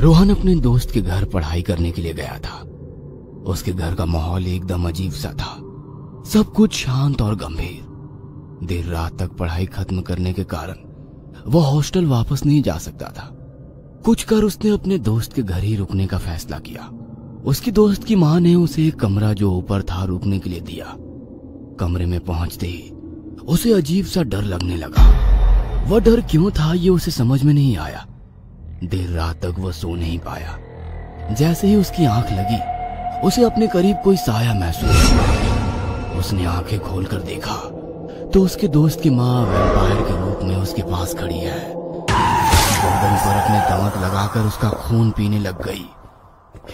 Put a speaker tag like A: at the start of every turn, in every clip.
A: रोहन अपने दोस्त के घर पढ़ाई करने के लिए गया था। उसके घर का माहौल एकदम अजीब सा था, सब कुछ शांत और गंभीर। देर रात तक पढ़ाई खत्म करने के कारण वह हॉस्टल वापस नहीं जा सकता था। कुछ कर उसने अपने दोस्त के घर ही रुकने का फैसला किया। उसकी दोस्त की मां ने उसे एक कमरा जो ऊपर था रुकने के लिए दिया। कमरे में पहुंचते ही उसे अजीब सा डर लगने लगा। वह डर क्यों था ये उसे समझ में नहीं आया। देर रात तक वह सो नहीं पाया। जैसे ही उसकी आंख लगी उसे अपने करीब कोई साया महसूस हुआ। उसने आंखें खोलकर देखा तो उसके दोस्त की मां वैम्पायर के रूप में उसके पास खड़ी है। गर्दन पर अपने दांत लगाकर उसका खून पीने लग गई।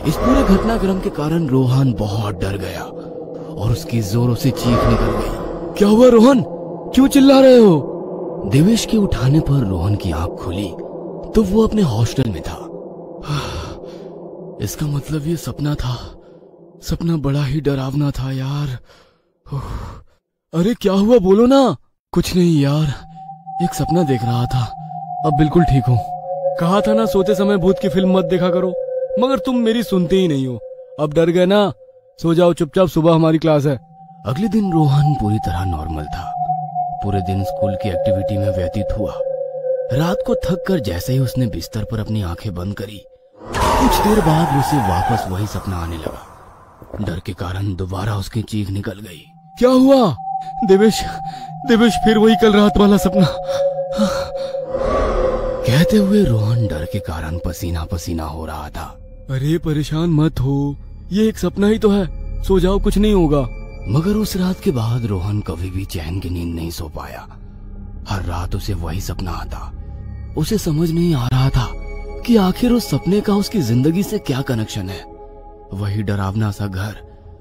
A: इस पूरे घटनाक्रम के कारण रोहन बहुत डर गया और उसकी जोरों से चीख निकल गई। क्या हुआ रोहन, क्यों चिल्ला रहे हो? देवेश के उठाने पर रोहन की आंख खुली तो वो अपने हॉस्टल में था। इसका मतलब ये सपना था। सपना बड़ा ही डरावना था यार। अरे क्या हुआ बोलो ना। कुछ नहीं यार, एक सपना देख रहा था, अब बिल्कुल ठीक हूँ। कहा था ना सोते समय भूत की फिल्म मत देखा करो, मगर तुम मेरी सुनते ही नहीं हो। अब डर गए ना, सो जाओ चुपचाप, सुबह हमारी क्लास है। अगले दिन रोहन पूरी तरह नॉर्मल था। पूरे दिन स्कूल की एक्टिविटी में व्यतीत हुआ। रात को थक कर जैसे ही उसने बिस्तर पर अपनी आंखें बंद करी, कुछ देर बाद उसे वापस वही सपना आने लगा। डर के कारण दोबारा उसकी चीख निकल गई। क्या हुआ? देवेश फिर वही कल रात वाला सपना। कहते हुए रोहन डर के कारण पसीना पसीना हो रहा था। अरे परेशान मत हो, ये एक सपना ही तो है, सो जाओ, कुछ नहीं होगा। मगर उस रात के बाद रोहन कभी भी चैन की नींद नहीं सो पाया। हर रात उसे वही सपना आता। उसे समझ नहीं आ रहा था कि आखिर उस सपने का उसकी जिंदगी से क्या कनेक्शन है। वही डरावना सा घर,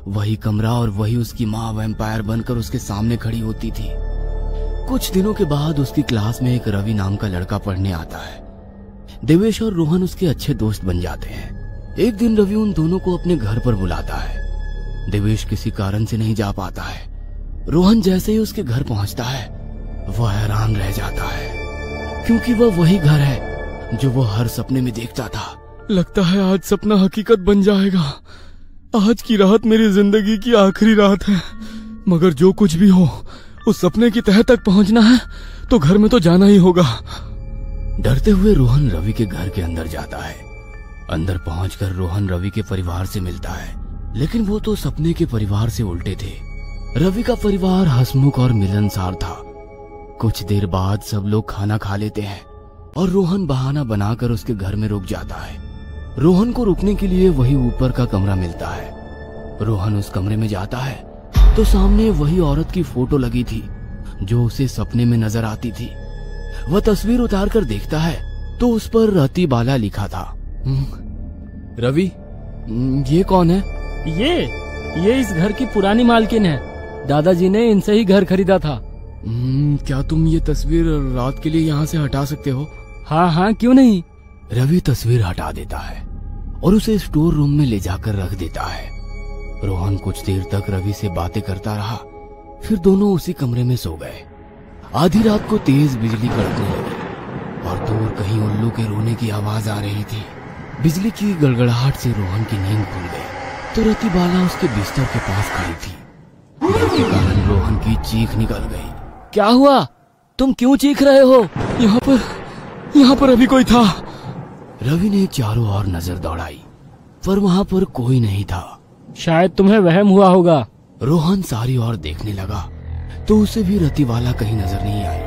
A: वही कमरा और वही उसकी माँ वैम्पायर बनकर उसके सामने खड़ी होती थी। कुछ दिनों के बाद उसकी क्लास में एक रवि नाम का लड़का पढ़ने आता है। देवेश और रोहन उसके अच्छे दोस्त बन जाते हैं। एक दिन रवि उन दोनों को अपने घर पर बुलाता है। देवेश किसी कारण से नहीं जा पाता है। रोहन जैसे ही उसके घर पहुंचता है वह हैरान रह जाता है, क्योंकि वह वही घर है जो वो हर सपने में देखता था। लगता है आज सपना हकीकत बन जाएगा। आज की रात मेरी जिंदगी की आखिरी रात है। मगर जो कुछ भी हो, उस सपने की तह तक पहुंचना है तो घर में तो जाना ही होगा। डरते हुए रोहन रवि के घर के अंदर जाता है। अंदर पहुंचकर रोहन रवि के परिवार से मिलता है, लेकिन वो तो सपने के परिवार से उल्टे थे। रवि का परिवार हंसमुख और मिलनसार था। कुछ देर बाद सब लोग खाना खा लेते हैं और रोहन बहाना बनाकर उसके घर में रुक जाता है। रोहन को रुकने के लिए वही ऊपर का कमरा मिलता है। रोहन उस कमरे में जाता है तो सामने वही औरत की फोटो लगी थी जो उसे सपने में नजर आती थी। वह तस्वीर उतार कर देखता है तो उस पर रति बाला लिखा था। रवि, ये कौन है?
B: ये इस घर की पुरानी मालकिन है। दादाजी ने इनसे ही घर खरीदा था।
A: क्या तुम ये तस्वीर रात के लिए यहाँ से हटा सकते हो?
B: हाँ, क्यों नहीं।
A: रवि तस्वीर हटा देता है और उसे स्टोर रूम में ले जाकर रख देता है। रोहन कुछ देर तक रवि से बातें करता रहा, फिर दोनों उसी कमरे में सो गए। आधी रात को तेज बिजली कड़कने लगी और दूर कहीं उल्लू के रोने की आवाज आ रही थी। बिजली की गड़गड़ाहट से रोहन की नींद खुल गई तो रति बाला उसके बिस्तर के पास खड़ी थी। डर के कारण रोहन की चीख निकल गई।
B: क्या हुआ? तुम क्यों चीख रहे हो?
A: यहाँ पर अभी कोई था। रवि ने चारों ओर नजर दौड़ाई पर वहाँ पर कोई नहीं था।
B: शायद तुम्हें वहम हुआ होगा।
A: रोहन सारी ओर देखने लगा तो उसे भी रति वाला कहीं नजर नहीं आई,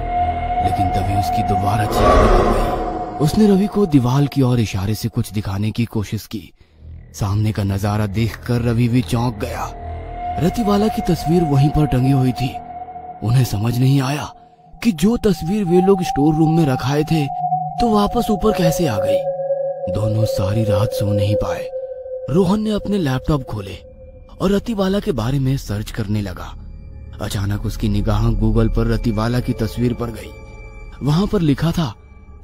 A: लेकिन तभी उसकी दोबारा चीख निकल गई। उसने रवि को दीवार की ओर इशारे से कुछ दिखाने की कोशिश की। सामने का नजारा देखकर रवि भी चौंक गया। रति वाला की तस्वीर वहीं पर टंगी हुई थी। उन्हें समझ नहीं आया कि जो तस्वीर वे लोग स्टोर रूम में रखाए थे तो वापस ऊपर कैसे आ गई। दोनों सारी रात सो नहीं पाए। रोहन ने अपने लैपटॉप खोले और रतिबाला के बारे में सर्च करने लगा। अचानक उसकी निगाह गूगल पर रतिबाला की तस्वीर पर गई। वहां पर लिखा था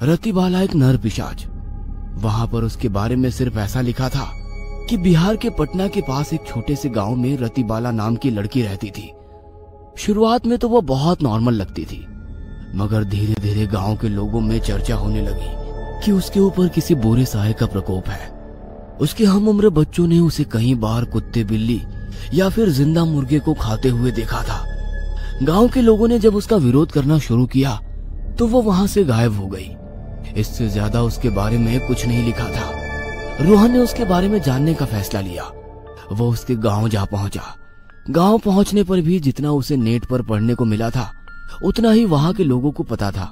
A: रतिबाला एक नर पिशाच। वहां पर उसके बारे में सिर्फ ऐसा लिखा था कि बिहार के पटना के पास एक छोटे से गांव में रतिबाला नाम की लड़की रहती थी। शुरुआत में तो वो बहुत नॉर्मल लगती थी, मगर धीरे धीरे गांव के लोगों में चर्चा होने लगी कि उसके ऊपर किसी बुरे साये का प्रकोप है। उसके हम उम्र बच्चों ने उसे कई बार कुत्ते बिल्ली या फिर जिंदा मुर्गे को खाते हुए देखा था। गांव के लोगों ने जब उसका विरोध करना शुरू किया तो वो वहां से गायब हो गई। इससे ज्यादा उसके बारे में कुछ नहीं लिखा था। रोहन ने उसके बारे में जानने का फैसला लिया। वो उसके गांव जा पहुंचा। गांव पहुंचने पर भी जितना उसे नेट पर पढ़ने को मिला था उतना ही वहां के लोगों को पता था।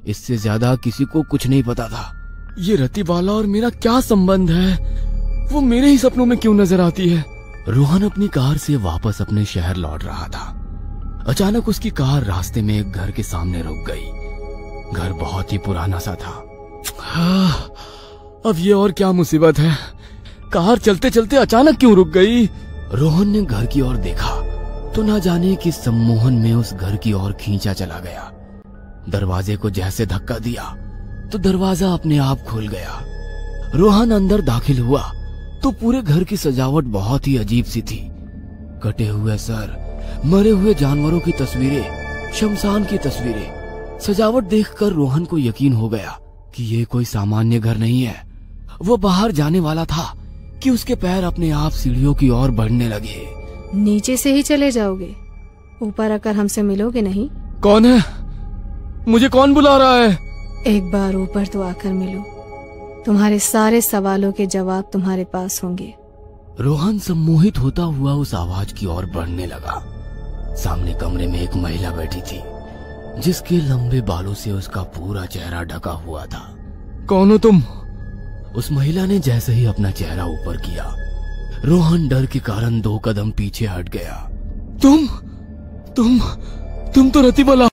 A: इससे ज्यादा किसी को कुछ नहीं पता था।
B: ये रतिबाला और मेरा क्या संबंध है? वो मेरे ही सपनों में क्यों नजर आती है?
A: रोहन अपनी कार से वापस अपने शहर लौट रहा था। अचानक उसकी कार रास्ते में एक घर के सामने रुक गई। घर बहुत ही पुराना सा था।
B: अब ये और क्या मुसीबत है? कार चलते चलते अचानक क्यों रुक गई?
A: रोहन ने घर की ओर देखा तो ना जाने कि सम्मोहन में उस घर की ओर खींचा चला गया। दरवाजे को जैसे धक्का दिया तो दरवाजा अपने आप खुल गया। रोहन अंदर दाखिल हुआ तो पूरे घर की सजावट बहुत ही अजीब सी थी। कटे हुए सर, मरे हुए जानवरों की तस्वीरें, शमशान की तस्वीरें। सजावट देखकर रोहन को यकीन हो गया कि ये कोई सामान्य घर नहीं है। वो बाहर जाने वाला था कि उसके पैर अपने आप सीढ़ियों की ओर बढ़ने लगे।
C: नीचे से ही चले जाओगे? ऊपर आकर हमसे मिलोगे नहीं?
B: कौन है? मुझे कौन बुला रहा है?
C: एक बार ऊपर तो आकर मिलो। तुम्हारे सारे सवालों के जवाब तुम्हारे पास होंगे।
A: रोहन सम्मोहित होता हुआ उस आवाज की ओर बढ़ने लगा। सामने कमरे में एक महिला बैठी थी जिसके लंबे बालों से उसका पूरा चेहरा ढका हुआ था।
B: कौन हो तुम?
A: उस महिला ने जैसे ही अपना चेहरा ऊपर किया, रोहन डर के कारण 2 कदम पीछे हट गया।
B: तुम तो रतिबाला।